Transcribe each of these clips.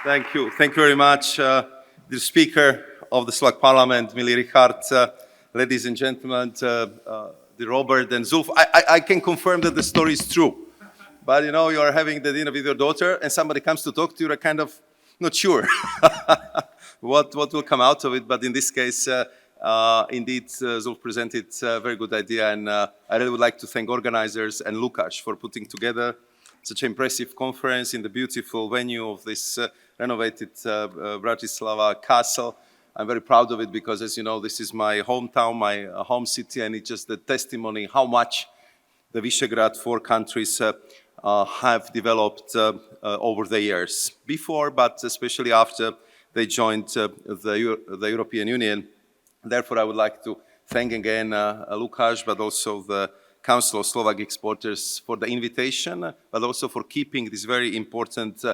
Thank you. Thank you very much, the Speaker of the Slovak Parliament, Milý Richard, ladies and gentlemen, the Robert and Zulf. I can confirm that the story is true. But you know, you are having the dinner with your daughter and somebody comes to talk to you, you're kind of not sure what will come out of it. But in this case, indeed, Zulf presented a very good idea. And I really would like to thank organizers and Lukáš for putting together such an impressive conference in the beautiful venue of this renovated Bratislava castle. I'm very proud of it because, as you know, this is my hometown, my home city, and it's just a testimony how much the Visegrad 4 countries have developed over the years before, but especially after they joined the European Union. Therefore, I would like to thank again Lukáš, but also the Council of Slovak Exporters for the invitation, but also for keeping this very important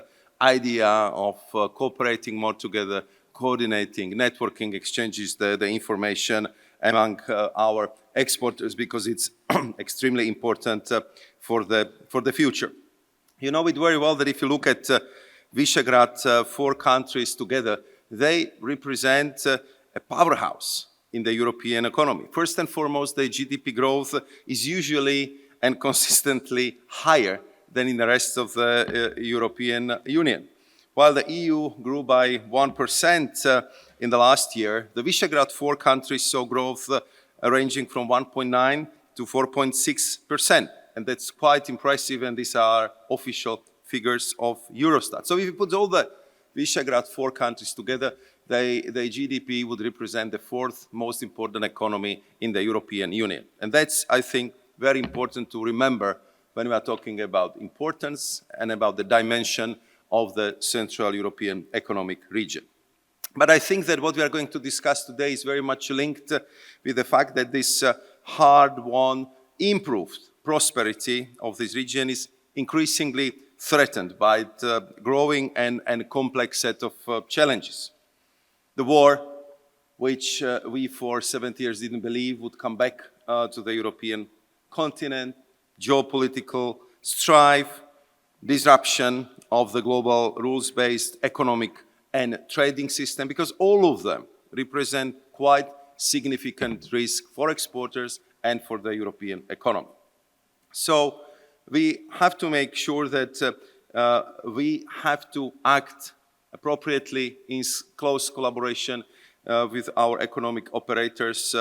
idea of cooperating more together, coordinating, networking, exchanges the information among our exporters, because it's extremely important for the future. You know it very well that if you look at Visegrad 4 countries together, they represent a powerhouse in the European economy. First and foremost, the GDP growth is usually and consistently higher than in the rest of the European Union. While the EU grew by 1% in the last year, the Visegrad 4 countries saw growth ranging from 1.9 to 4.6%. And that's quite impressive, and these are official figures of Eurostat. So if you put all the Visegrad 4 countries together, the GDP would represent the fourth most important economy in the European Union. And that's, I think, very important to remember when we are talking about importance and about the dimension of the Central European Economic Region. But I think that what we are going to discuss today is very much linked with the fact that this hard-won, improved prosperity of this region is increasingly threatened by the growing and complex set of challenges. The war, which we for 70 years didn't believe would come back to the European continent, geopolitical strife, disruption of the global rules-based economic and trading system, because all of them represent quite significant risk for exporters and for the European economy. So we have to make sure that we have to act appropriately in close collaboration with our economic operators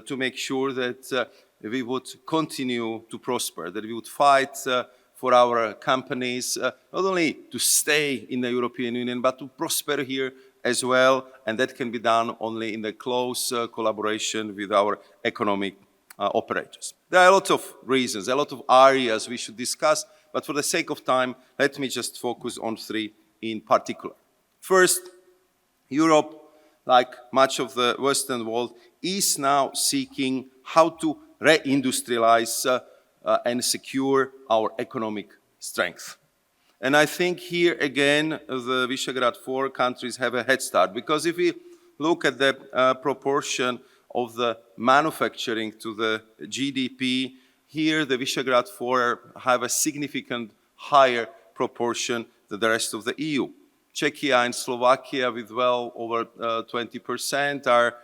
to make sure that we would continue to prosper, that we would fight for our companies, not only to stay in the European Union, but to prosper here as well. And that can be done only in the close collaboration with our economic operators. There are a lot of reasons, a lot of areas we should discuss, but for the sake of time, let me just focus on three in particular. First, Europe, like much of the Western world, is now seeking how to reindustrialize and secure our economic strength. And I think here again, the Visegrad 4 countries have a head start, because if we look at the proportion of the manufacturing to the GDP, here the Visegrad 4 have a significant higher proportion than the rest of the EU. Czechia and Slovakia, with well over 20%, are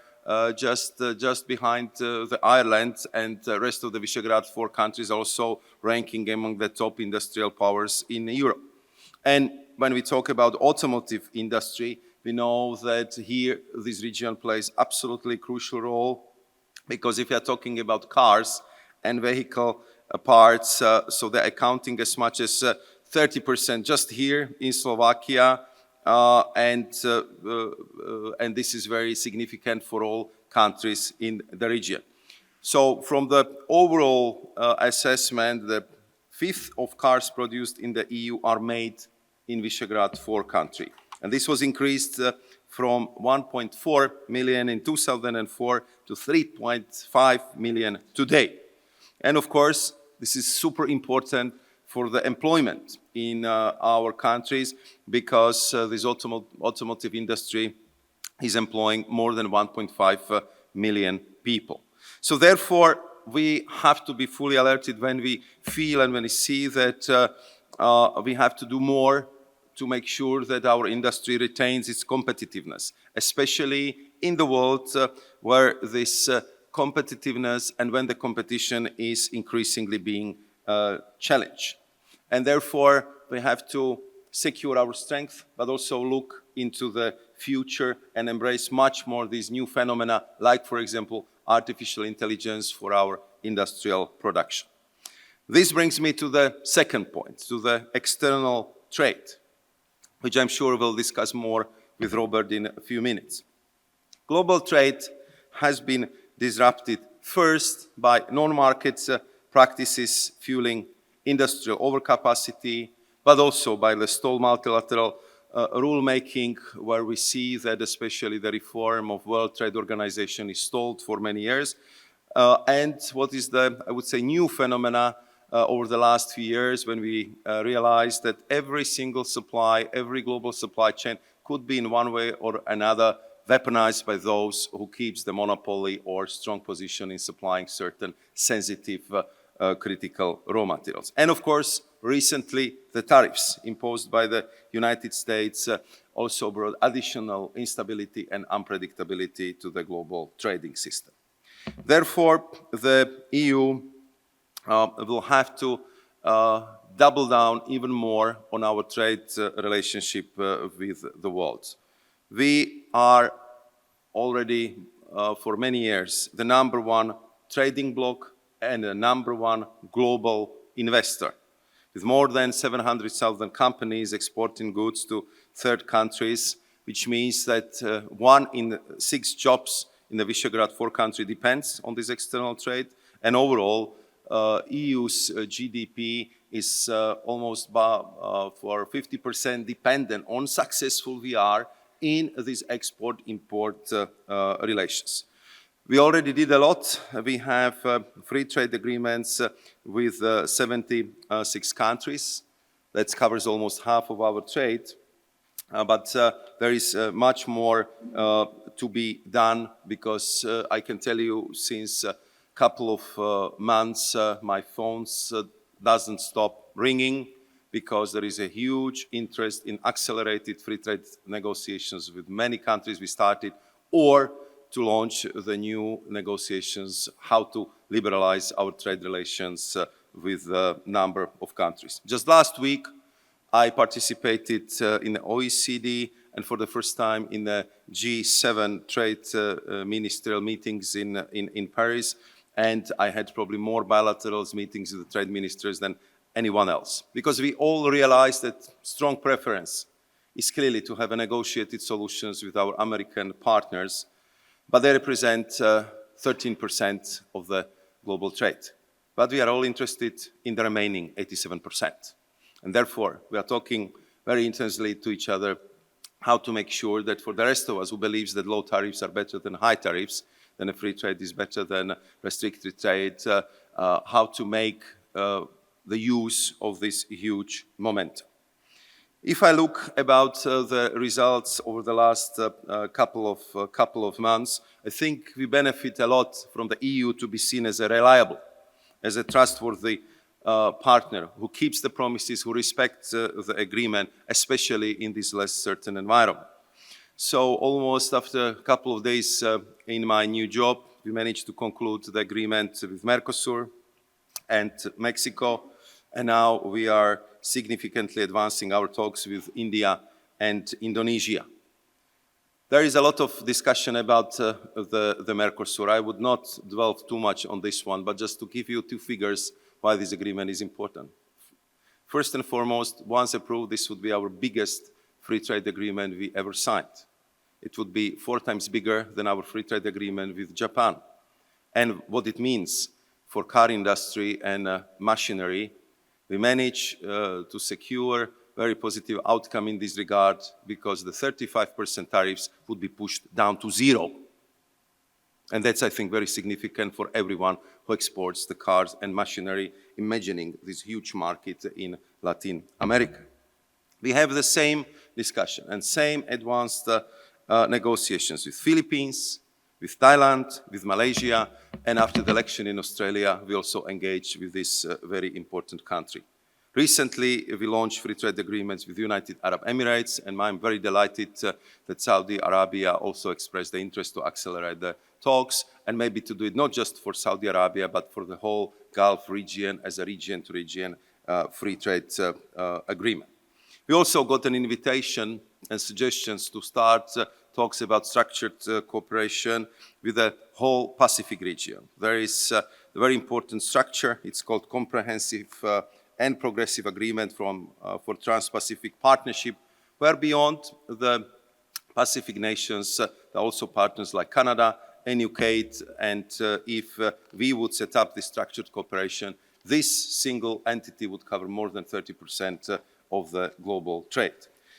just behind the Ireland, and the rest of the Visegrad 4 countries also ranking among the top industrial powers in Europe. And when we talk about automotive industry, we know that here this region plays absolutely crucial role, because if we are talking about cars and vehicle parts, so they're accounting as much as 30% just here in Slovakia. And this is very significant for all countries in the region. So from the overall assessment, the fifth of cars produced in the EU are made in Visegrad 4 country. And this was increased from 1.4 million in 2004 to 3.5 million today. And of course, this is super important for the employment in our countries, because this automotive industry is employing more than 1.5 million people. So therefore, we have to be fully alerted when we feel and when we see that we have to do more to make sure that our industry retains its competitiveness, especially in the world where this competitiveness and when the competition is increasingly being challenged. And therefore, we have to secure our strength, but also look into the future and embrace much more these new phenomena, like, for example, artificial intelligence for our industrial production. This brings me to the second point, to the external trade, which I'm sure we'll discuss more with Robert in a few minutes. Global trade has been disrupted first by non-market practices fueling industrial overcapacity, but also by the stalled multilateral rulemaking, where we see that especially the reform of World Trade Organization is stalled for many years. And what is the, I would say, new phenomena over the last few years, when we realized that every single supply, every global supply chain could be in one way or another weaponized by those who keeps the monopoly or strong position in supplying certain sensitive critical raw materials. And of course, recently, the tariffs imposed by the United States also brought additional instability and unpredictability to the global trading system. Therefore, the EU will have to double down even more on our trade relationship with the world. We are already, for many years, the #1 trading bloc and the #1 global investor, with more than 700,000 companies exporting goods to third countries, which means that 1 in 6 jobs in the Visegrad 4 countries depends on this external trade. And overall, EU's GDP is almost for 50% dependent on successful VR in these export-import relations. We already did a lot. We have free trade agreements with 76 countries. That covers almost half of our trade. But there is much more to be done, because I can tell you, since a couple of months, my phone doesn't stop ringing, because there is a huge interest in accelerated free trade negotiations with many countries we started, or to launch the new negotiations, how to liberalize our trade relations with a number of countries. Just last week, I participated in the OECD, and for the first time in the G7 trade ministerial meetings in Paris, and I had probably more bilateral meetings with the trade ministers than anyone else, because we all realize that strong preference is clearly to have negotiated solutions with our American partners, but they represent 13% of the global trade. But we are all interested in the remaining 87%. And therefore, we are talking very intensely to each other how to make sure that for the rest of us who believes that low tariffs are better than high tariffs, then a free trade is better than restricted trade, how to make the use of this huge momentum. If I look about the results over the last couple of months, I think we benefit a lot from the EU to be seen as a reliable, as a trustworthy partner who keeps the promises, who respects the agreement, especially in this less certain environment. So almost after a couple of days in my new job, we managed to conclude the agreement with Mercosur and Mexico, and now we are significantly advancing our talks with India and Indonesia. There is a lot of discussion about the Mercosur. I would not dwell too much on this one, but just to give you 2 figures why this agreement is important. First and foremost, once approved, this would be our biggest free trade agreement we ever signed. It would be 4 times bigger than our free trade agreement with Japan. And what it means for car industry and machinery, we managed to secure very positive outcome in this regard, because the 35% tariffs would be pushed down to 0. And that's, I think, very significant for everyone who exports the cars and machinery, imagining this huge market in Latin America. We have the same discussion and same advanced negotiations with Philippines, with Thailand, with Malaysia, and after the election in Australia, we also engaged with this very important country. Recently, we launched free trade agreements with the United Arab Emirates, and I'm very delighted that Saudi Arabia also expressed the interest to accelerate the talks, and maybe to do it not just for Saudi Arabia, but for the whole Gulf region as a region-to-region free trade agreement. We also got an invitation and suggestions to start talks about structured cooperation with the whole Pacific region. There is a very important structure. It's called Comprehensive and Progressive Agreement for Trans-Pacific Partnership, where beyond the Pacific nations, there are also partners like Canada and UK, and if we would set up this structured cooperation, this single entity would cover more than 30% of the global trade.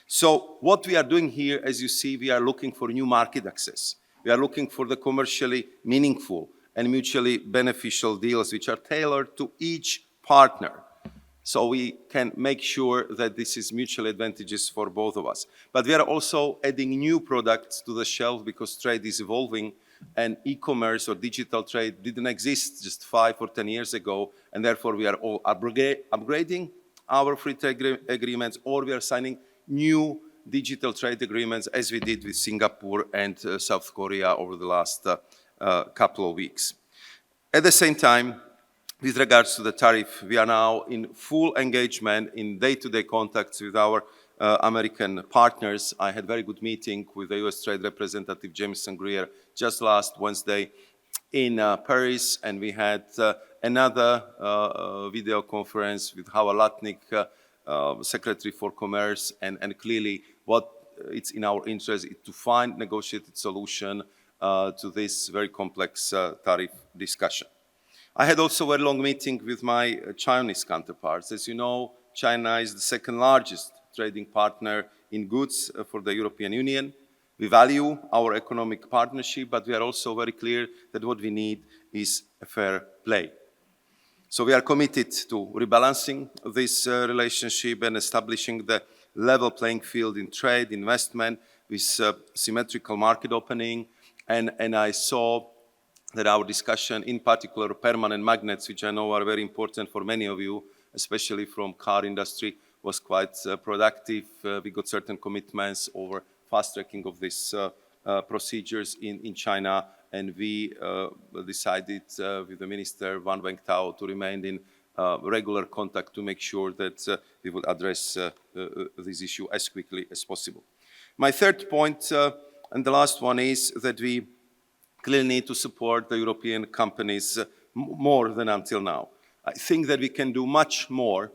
So what we are doing here, as you see, we are looking for new market access. We are looking for the commercially meaningful and mutually beneficial deals which are tailored to each partner, so we can make sure that this is mutually advantageous for both of us. But we are also adding new products to the shelf because trade is evolving, and e-commerce or digital trade didn't exist just 5 or 10 years ago, and therefore we are all upgrading our free trade agreements, or we are signing new digital trade agreements as we did with Singapore and South Korea over the last couple of weeks. At the same time, with regards to the tariff, we are now in full engagement in day-to-day contacts with our American partners. I had a very good meeting with the US Trade Representative Jameson Greer just last Wednesday in Paris, and we had another video conference with Howard Lutnick, Secretary for Commerce, and clearly what it's in our interest is to find negotiated solution to this very complex tariff discussion. I had also a very long meeting with my Chinese counterparts. As you know, China is the second largest trading partner in goods for the European Union. We value our economic partnership, but we are also very clear that what we need is a fair play. So we are committed to rebalancing this relationship and establishing the level playing field in trade, investment, with symmetrical market opening. And I saw that our discussion, in particular permanent magnets, which I know are very important for many of you, especially from car industry, was quite productive. We got certain commitments over fast-tracking of these procedures in China, and we decided with the Minister Wang Wentao to remain in regular contact to make sure that we would address this issue as quickly as possible. My third point, and the last one, is that we clearly need to support the European companies more than until now. I think that we can do much more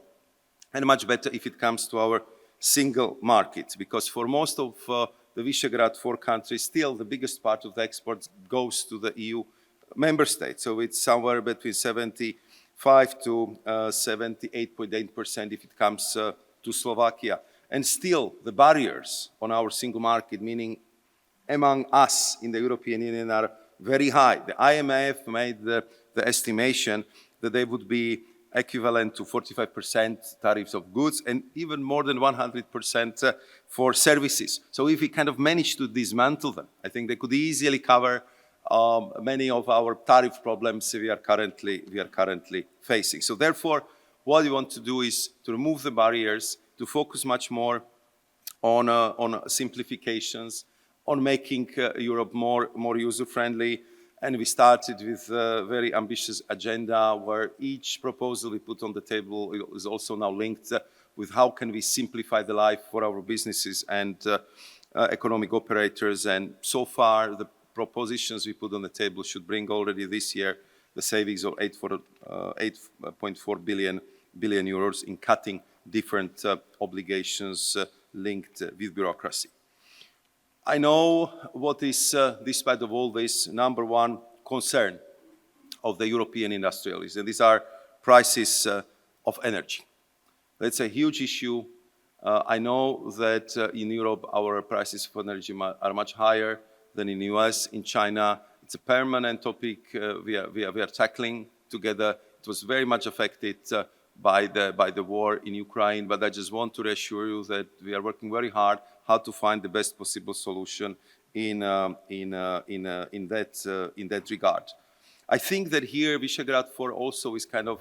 and much better if it comes to our single market, because for most of the Visegrad 4 countries, still the biggest part of the exports goes to the EU member states. So it's somewhere between 75 to 78.8% if it comes to Slovakia. And still the barriers on our single market, meaning among us in the European Union, are very high. The IMF made the estimation that they would be equivalent to 45% tariffs of goods and even more than 100% for services. So if we kind of manage to dismantle them, I think they could easily cover many of our tariff problems we are currently facing. So therefore, what we want to do is to remove the barriers, to focus much more on simplifications, on making Europe more user-friendly. And we started with a very ambitious agenda where each proposal we put on the table is also now linked with how can we simplify the life for our businesses and economic operators. And so far, the propositions we put on the table should bring already this year the savings of 8.4 billion euros in cutting different obligations linked with bureaucracy. I know what is, despite of all this, number one concern of the European industrialists, and these are prices of energy. That's a huge issue. I know that in Europe our prices for energy are much higher than in the US, in China. It's a permanent topic we are tackling together. It was very much affected by the war in Ukraine, but I just want to reassure you that we are working very hard how to find the best possible solution in that regard. I think that here Visegrad 4 also is kind of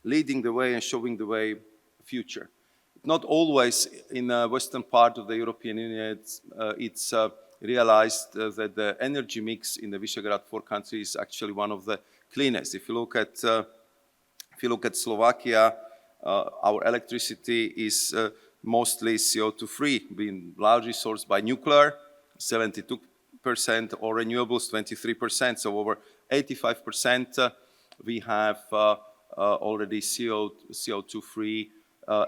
leading the way and showing the way. A future. Not always in the western part of the European Union, it's realized that the energy mix in the Visegrad 4 countries is actually one of the cleanest. If you look at Slovakia, our electricity is mostly CO2 free, being largely sourced by nuclear, 72%, or renewables, 23%. So over 85% we have already CO2 free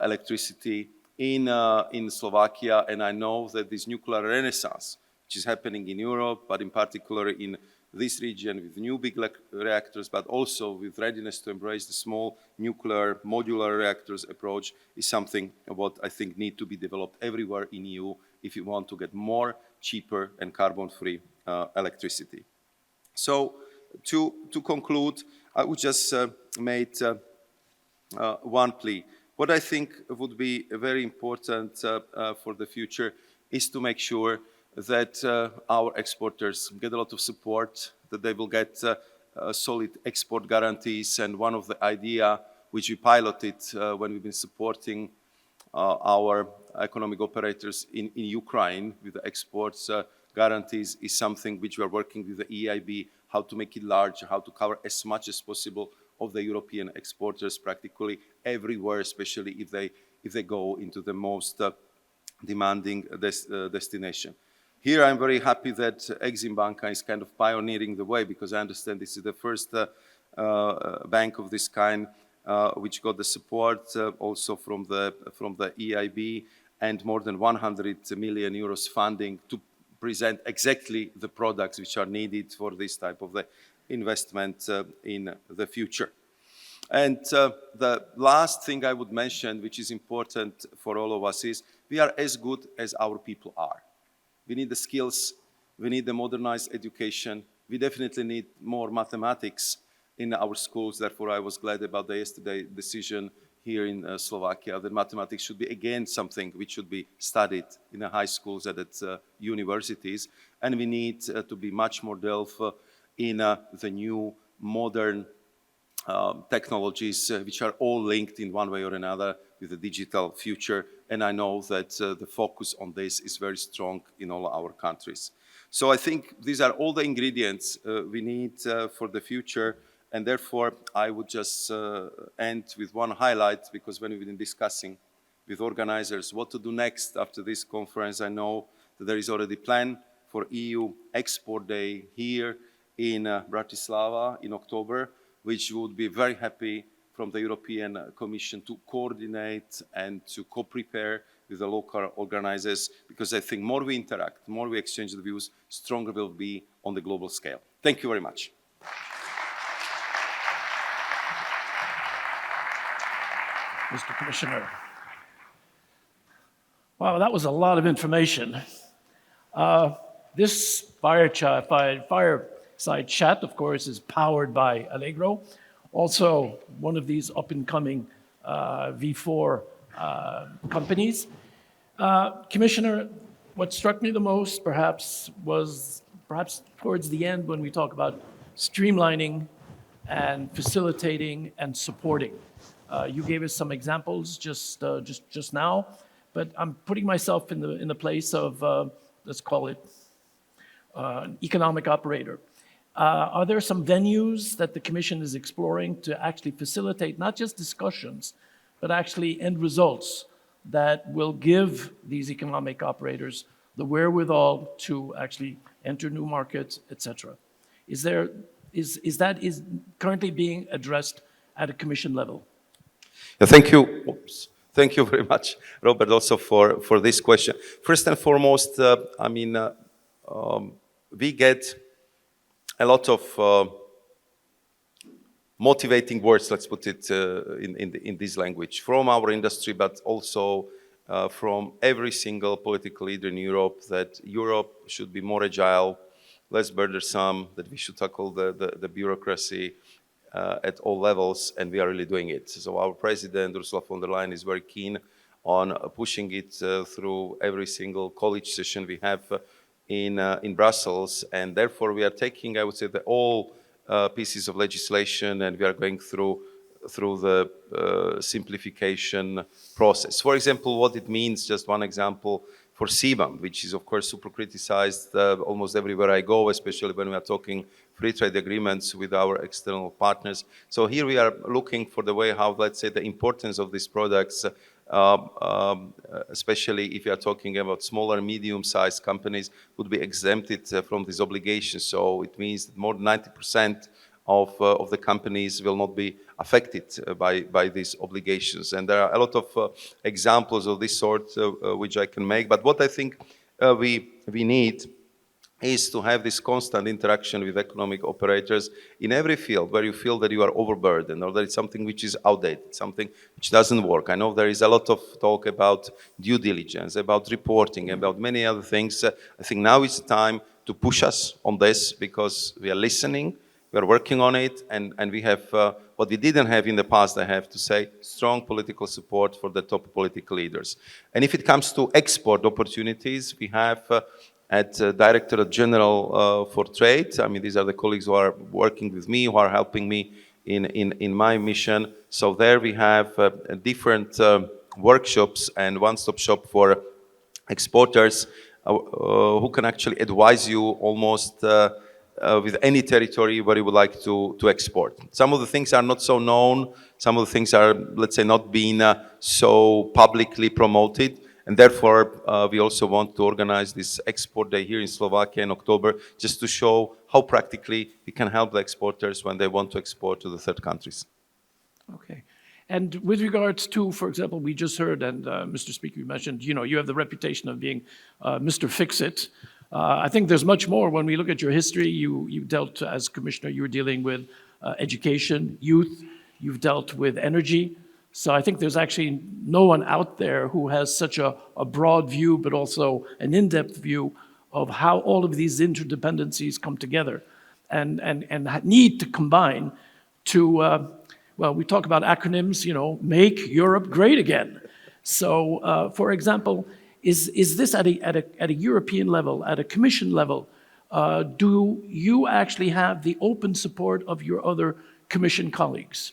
electricity in Slovakia, and I know that this nuclear renaissance, which is happening in Europe, but in particular in this region with new big reactors, but also with readiness to embrace the small nuclear modular reactors approach, is something what I think need to be developed everywhere in EU if you want to get more cheaper and carbon-free electricity. So to conclude, I would just make one plea. What I think would be very important for the future is to make sure that our exporters get a lot of support, that they will get solid export guarantees. And one of the idea which we piloted when we've been supporting our economic operators in Ukraine with the exports guarantees is something which we are working with the EIB, how to make it larger, how to cover as much as possible of the European exporters practically everywhere, especially if they go into the most demanding destination. Here I'm very happy that Exim Banka is kind of pioneering the way, because I understand this is the first bank of this kind which got the support also from the EIB, and more than 100 million euros funding to present exactly the products which are needed for this type of the investment in the future. And the last thing I would mention, which is important for all of us, is we are as good as our people are. We need the skills, we need the modernized education, we definitely need more mathematics in our schools. Therefore, I was glad about the yesterday decision here in Slovakia that mathematics should be again something which should be studied in the high schools and at universities. And we need to be much more delved in the new modern technologies which are all linked in one way or another with the digital future. And I know that the focus on this is very strong in all our countries. So I think these are all the ingredients we need for the future. And therefore, I would just end with one highlight, because when we've been discussing with organizers what to do next after this conference, I know that there is already a plan for EU Export Day here in Bratislava in October, which would be very happy from the European Commission to coordinate and to co-prepare with the local organizers, because I think more we interact, more we exchange the views, stronger we'll be on the global scale. Thank you very much. Mr. Commissioner. Wow, that was a lot of information. This fireside chat, of course, is powered by Allegro, also one of these up-and-coming V4 companies. Commissioner, what struck me the most perhaps was towards the end when we talk about streamlining and facilitating and supporting. You gave us some examples just now, but I'm putting myself in the place of, let's call it, an economic operator. Are there some venues that the Commission is exploring to actually facilitate not just discussions, but actually end results that will give these economic operators the wherewithal to actually enter new markets, etc.? Is that currently being addressed at a Commission level? Thank you. Oops. Thank you very much, Robert, also for this question. First and foremost, we get a lot of motivating words, let's put it in this language, from our industry, but also from every single political leader in Europe, that Europe should be more agile, less burdensome, that we should tackle the bureaucracy at all levels, and we are really doing it. So our president, Ursula von der Leyen, is very keen on pushing it through every single college session we have in Brussels, and therefore we are taking, I would say, all pieces of legislation, and we are going through through the simplification process. For example, what it means, just one example, for CBAM, which is of course super criticized almost everywhere I go, especially when we are talking free trade agreements with our external partners. So here we are looking for the way how, let's say, the importance of these products, especially if you are talking about smaller, medium-sized companies, would be exempted from these obligations. So it means that more than 90% of the companies will not be affected by these obligations. And there are a lot of examples of this sort which I can make. But what I think we need is to have this constant interaction with economic operators in every field where you feel that you are overburdened or that it's something which is outdated, something which doesn't work. I know there is a lot of talk about due diligence, about reporting, about many other things. I think now is the time to push us on this because we are listening, we are working on it, and we have what we didn't have in the past, I have to say, strong political support for the top political leaders. And if it comes to export opportunities, we have at Directorate General for Trade, I mean, these are the colleagues who are working with me, who are helping me in my mission. So there we have different workshops and one-stop shop for exporters who can actually advise you almost with any territory where you would like to export. Some of the things are not so known, some of the things are, let's say, not being so publicly promoted, and therefore we also want to organize this export day here in Slovakia in October, just to show how practically we can help the exporters when they want to export to the third countries. Okay. And with regards to, for example, we just heard, and Mr. Speaker, you mentioned, you have the reputation of being Mr. Fix-It. I think there's much more. When we look at your history, you dealt, as commissioner, you were dealing with education, youth, you've dealt with energy. So I think there's actually no one out there who has such a broad view, but also an in-depth view of how all of these interdependencies come together and need to combine to, well, we talk about acronyms, make Europe great again. So, for example, is this at a European level, at a Commission level? Do you actually have the open support of your other Commission colleagues?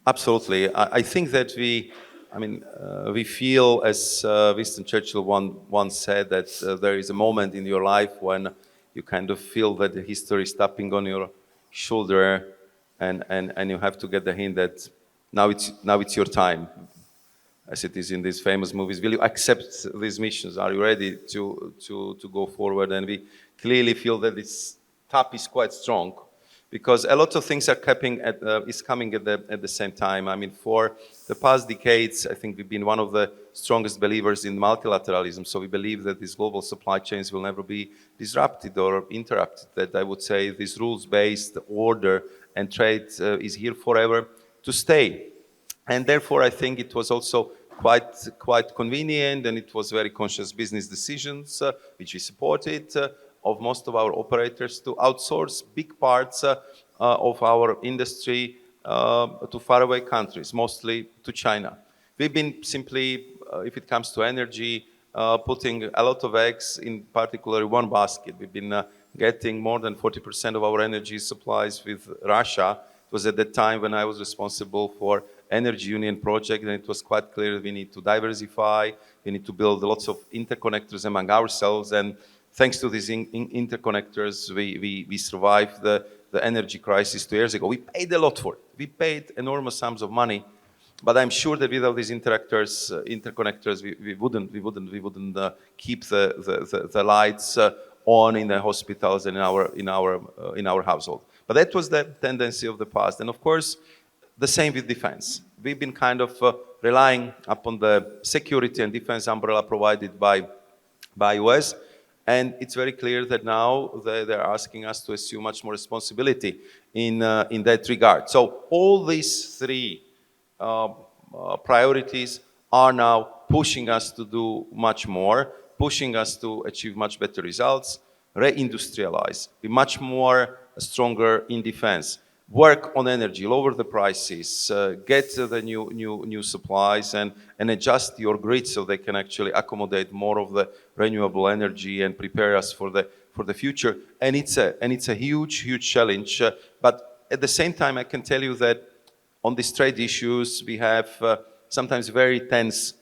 Absolutely. I think that we feel, as Winston Churchill once said, that there is a moment in your life when you kind of feel that the history is tapping on your shoulder, and you have to get the hint that now it's your time, as it is in these famous movies. Will you accept these missions? Are you ready to go forward? And we clearly feel that this tap is quite strong, because a lot of things are coming at the same time. I mean, for the past decades, I think we've been one of the strongest believers in multilateralism. So we believe that these global supply chains will never be disrupted or interrupted. That I would say this rules-based order and trade is here forever to stay. And therefore, I think it was also quite convenient, and it was very conscious business decisions, which we supported, of most of our operators to outsource big parts of our industry to faraway countries, mostly to China. We've been simply, if it comes to energy, putting a lot of eggs in particular one basket. We've been getting more than 40% of our energy supplies with Russia. It was at that time when I was responsible for Energy Union project, and it was quite clear that we need to diversify, we need to build lots of interconnectors among ourselves, and thanks to these interconnectors, we survived the energy crisis 2 years ago. We paid a lot for it. We paid enormous sums of money, but I'm sure that without these interconnectors, we wouldn't keep the lights on in the hospitals and in our household. But that was the tendency of the past, and of course, the same with defense. We've been kind of relying upon the security and defense umbrella provided by US. And it's very clear that now they're asking us to assume much more responsibility in that regard. So all these three priorities are now pushing us to do much more, pushing us to achieve much better results, reindustrialize, be much more stronger in defense, work on energy, lower the prices, get the new supplies, and adjust your grid so they can actually accommodate more of the renewable energy and prepare us for the future. And it's a huge challenge. But at the same time, I can tell you that on these trade issues, we have sometimes very tense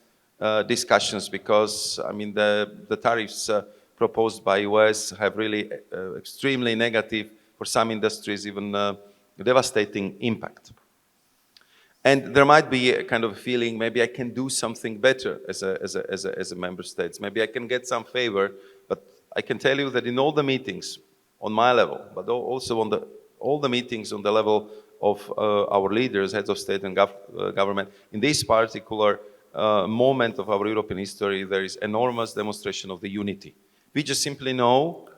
discussions because, I mean, the tariffs proposed by US have really extremely negative, for some industries, even devastating impact. And there might be a kind of feeling, maybe I can do something better as a member state. Maybe I can get some favor, but I can tell you that in all the meetings on my level, but also on all the meetings on the level of our leaders, heads of state and government, in this particular moment of our European history, there is enormous demonstration of the unity. We just simply know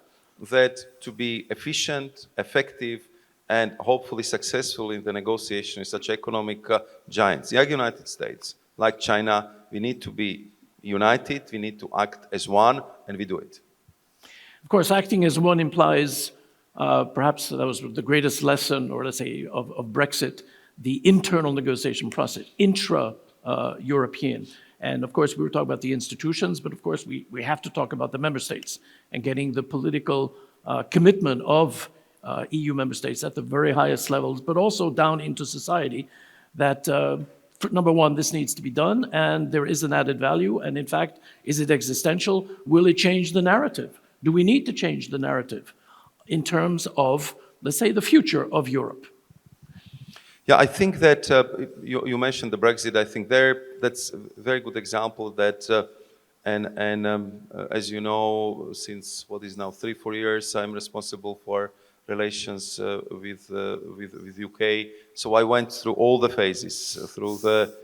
that to be efficient, effective, and hopefully successful in the negotiation with such economic giants, like United States, like China, we need to be united, we need to act as one, and we do it. Of course, acting as one implies, perhaps that was the greatest lesson, or let's say, of Brexit, the internal negotiation process, intra-European. And of course, we were talking about the institutions, but of course, we have to talk about the member states and getting the political commitment of EU member states at the very highest levels, but also down into society that, number one, this needs to be done, and there is an added value. And in fact, is it existential? Will it change the narrative? Do we need to change the narrative in terms of, let's say, the future of Europe? Yeah, I think that you mentioned the Brexit. I think that's a very good example that, as you know, since what is now 3-4 years, I'm responsible for relations with UK. So I went through all the phases, through the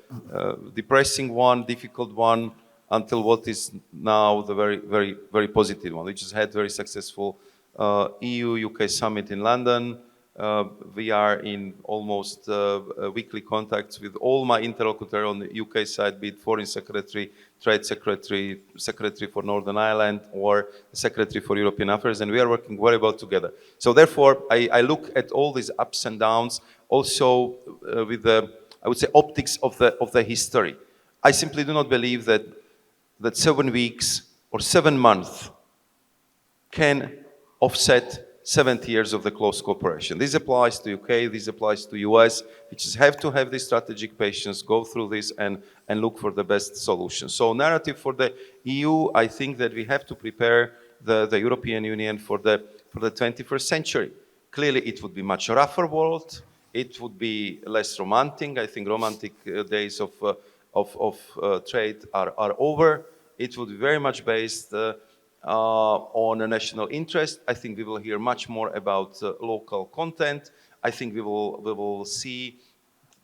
depressing one, difficult one, until what is now the very, very, very positive one. We just had very successful EU-UK summit in London. We are in almost weekly contacts with all my interlocutors on the UK side, be it Foreign Secretary, Trade Secretary, Secretary for Northern Ireland, or Secretary for European Affairs, and we are working very well together. So therefore, I look at all these ups and downs also with the, I would say, optics of the history. I simply do not believe that 7 weeks or 7 months can offset 70 years of the close cooperation. This applies to UK, this applies to US. We just have to have this strategic patience, go through this and look for the best solution. So narrative for the EU, I think that we have to prepare the European Union for the 21st century. Clearly, it would be much rougher world. It would be less romantic. I think romantic days of trade are over. It would be very much based on a national interest. I think we will hear much more about local content. I think we will see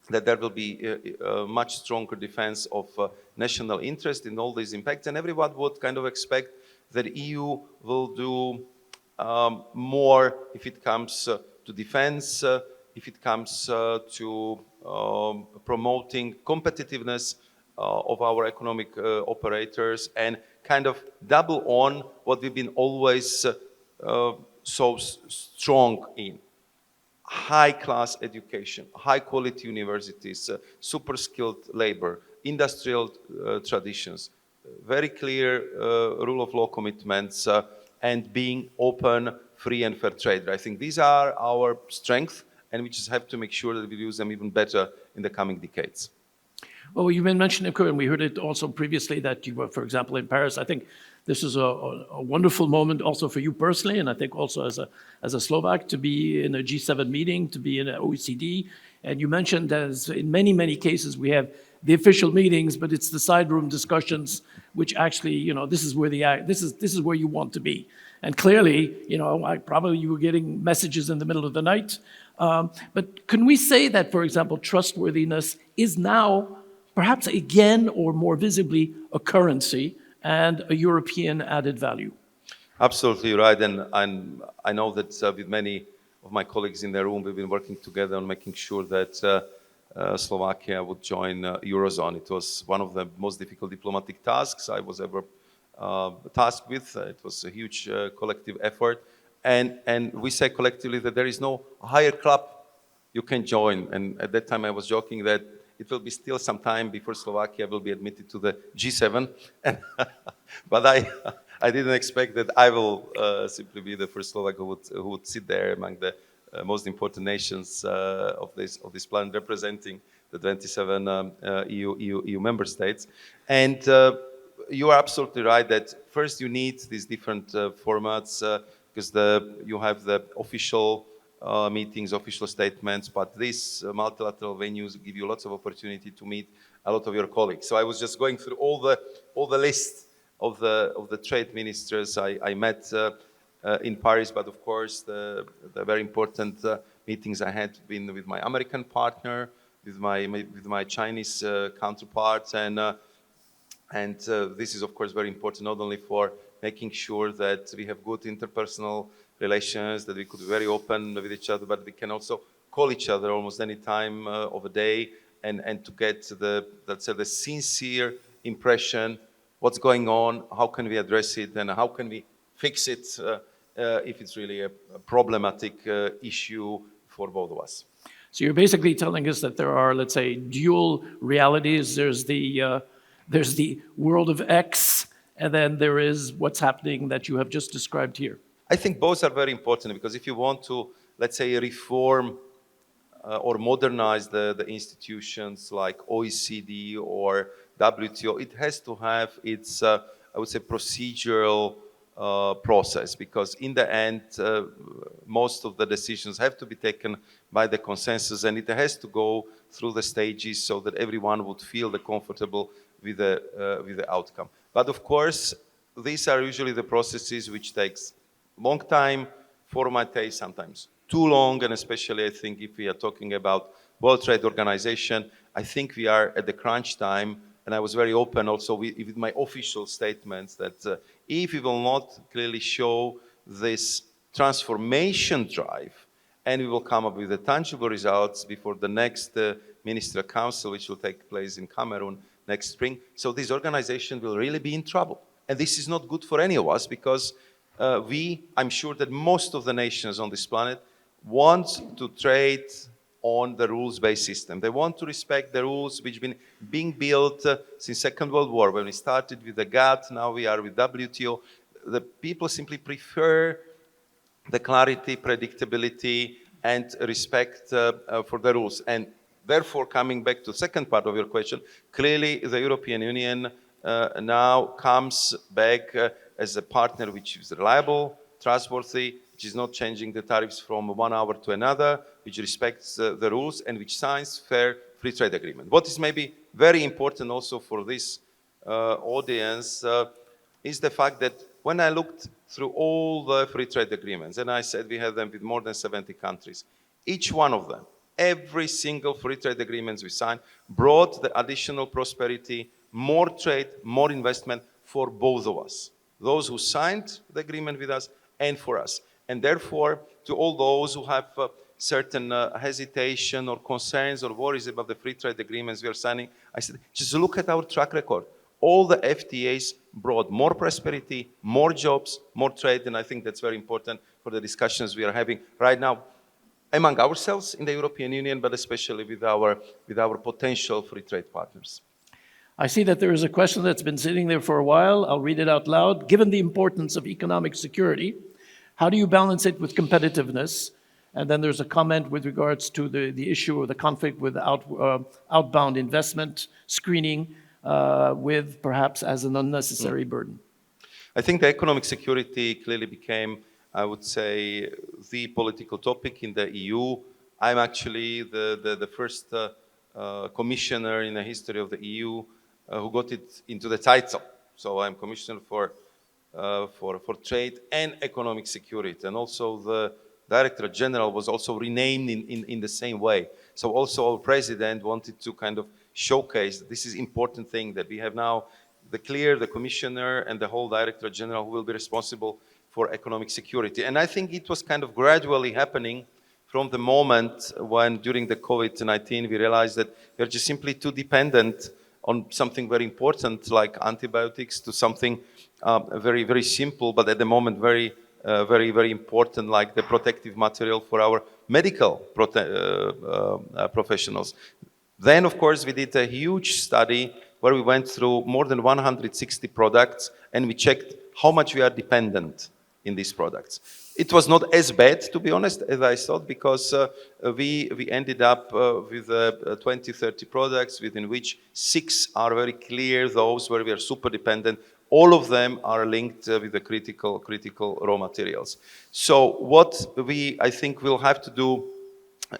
that there will be a much stronger defense of national interest in all these impacts. And everyone would kind of expect that EU will do more if it comes to defense, if it comes to promoting competitiveness of our economic operators, and kind of double on what we've been always so strong in. High-class education, high-quality universities, super skilled labor, industrial traditions, very clear rule of law commitments, and being open, free and fair trade. I think these are our strengths, and we just have to make sure that we use them even better in the coming decades. Well, you've been mentioning, and we heard it also previously, that you were, for example, in Paris. I think this is a wonderful moment also for you personally, and I think also as a Slovak, to be in a G7 meeting, to be in an OECD. And you mentioned, as in many, many cases, we have the official meetings, but it's the side room discussions, which actually, you know, this is where this is where you want to be. And clearly, you know, probably you were getting messages in the middle of the night. But can we say that, for example, trustworthiness is now perhaps again or more visibly a currency and a European added value? Absolutely right. And I know that with many of my colleagues in the room, we've been working together on making sure that Slovakia would join Eurozone. It was one of the most difficult diplomatic tasks I was ever tasked with. It was a huge collective effort. And we say collectively that there is no higher club you can join. And at that time I was joking that it will be still some time before Slovakia will be admitted to the G7. But I didn't expect that I will simply be the first Slovak who would sit there among the most important nations of this planet, representing the 27 EU member states. And you are absolutely right that first you need these different formats because you have the official meetings, official statements, but these multilateral venues give you lots of opportunity to meet a lot of your colleagues. So I was just going through all the list of the trade ministers I met in Paris, but of course the very important meetings I had been with my American partner, with my Chinese counterparts, and this is of course very important not only for making sure that we have good interpersonal relations, that we could be very open with each other, but we can also call each other almost any time of the day and to get the sincere impression, what's going on, how can we address it, and how can we fix it if it's really a problematic issue for both of us. So you're basically telling us that there are, let's say, dual realities. There's the world of X, and then there is what's happening that you have just described here. I think both are very important because if you want to, let's say, reform or modernize the institutions like OECD or WTO, it has to have its, I would say, procedural process, because in the end, most of the decisions have to be taken by the consensus, and it has to go through the stages so that everyone would feel comfortable with the outcome. But of course, these are usually the processes which takes long time, might take sometimes too long, and especially I think if we are talking about World Trade Organization, I think we are at the crunch time, and I was very open also with my official statements that if we will not clearly show this transformation drive, and we will come up with the tangible results before the next Ministerial Council, which will take place in Cameroon next spring, so this organization will really be in trouble. And this is not good for any of us, because I'm sure that most of the nations on this planet want to trade on the rules-based system. They want to respect the rules which have been being built since Second World War. When we started with the GATT, now we are with WTO. The people simply prefer the clarity, predictability, and respect for the rules. And therefore, coming back to the second part of your question, clearly the European Union now comes back as a partner which is reliable, trustworthy, which is not changing the tariffs from one hour to another, which respects the rules, and which signs fair free trade agreement. What is maybe very important also for this audience is the fact that when I looked through all the free trade agreements, and I said we have them with more than 70 countries, each one of them, every single free trade agreements we signed brought the additional prosperity, more trade, more investment for both of us. Those who signed the agreement with us and for us. And therefore, to all those who have certain hesitation or concerns or worries about the free trade agreements we are signing, I said, just look at our track record. All the FTAs brought more prosperity, more jobs, more trade, and I think that's very important for the discussions we are having right now among ourselves in the European Union, but especially with our potential free trade partners. I see that there is a question that's been sitting there for a while. I'll read it out loud. Given the importance of economic security, how do you balance it with competitiveness? And then there's a comment with regards to the issue of the conflict with outbound investment screening with perhaps as an unnecessary burden. I think the economic security clearly became, I would say, the political topic in the EU. I'm actually the first commissioner in the history of the EU who got it into the title. So I'm commissioner for trade and economic security. And also the Director General was also renamed in the same way. So also our president wanted to kind of showcase that this is important thing, that we have now the commissioner and the whole Director General who will be responsible for economic security. And I think it was kind of gradually happening from the moment when during the COVID-19 we realized that we're just simply too dependent on something very important like antibiotics to something very, very simple, but at the moment very, very important, like the protective material for our medical professionals. Then, of course, we did a huge study where we went through more than 160 products and we checked how much we are dependent in these products. It was not as bad, to be honest, as I thought, because we ended up with 20, 30 products within which 6 are very clear, those where we are super dependent. All of them are linked with the critical raw materials. So what I think we'll have to do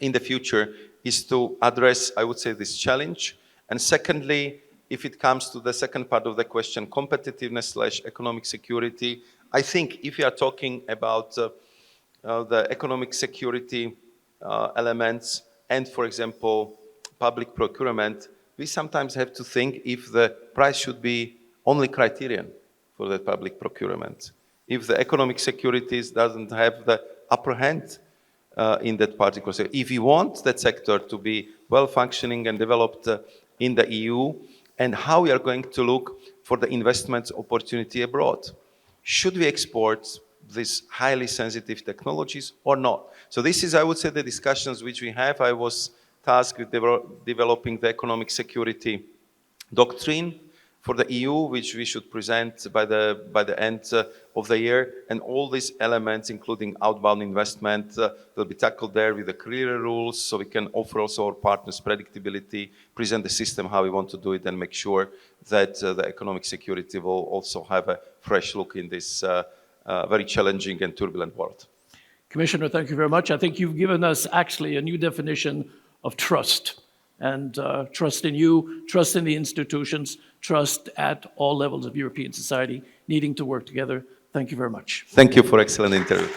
in the future is to address, I would say, this challenge. And secondly, if it comes to the second part of the question, competitiveness / economic security, I think if you are talking about the economic security elements and, for example, public procurement, we sometimes have to think if the price should be only criterion for that public procurement. If the economic securities doesn't have the upper hand in that particular sector. If you want that sector to be well functioning and developed in the EU, and how we are going to look for the investment opportunity abroad. Should we export these highly sensitive technologies or not? So this is, I would say, the discussions which we have. I was tasked with developing the economic security doctrine for the EU, which we should present by the end of the year. And all these elements, including outbound investment, will be tackled there with the clearer rules, so we can offer also our partners predictability, present the system how we want to do it, and make sure that the economic security will also have a fresh look in this very challenging and turbulent world. Commissioner, thank you very much. I think you've given us actually a new definition of trust. And trust in you, trust in the institutions, trust at all levels of European society needing to work together. Thank you very much. Thank you for excellent interview.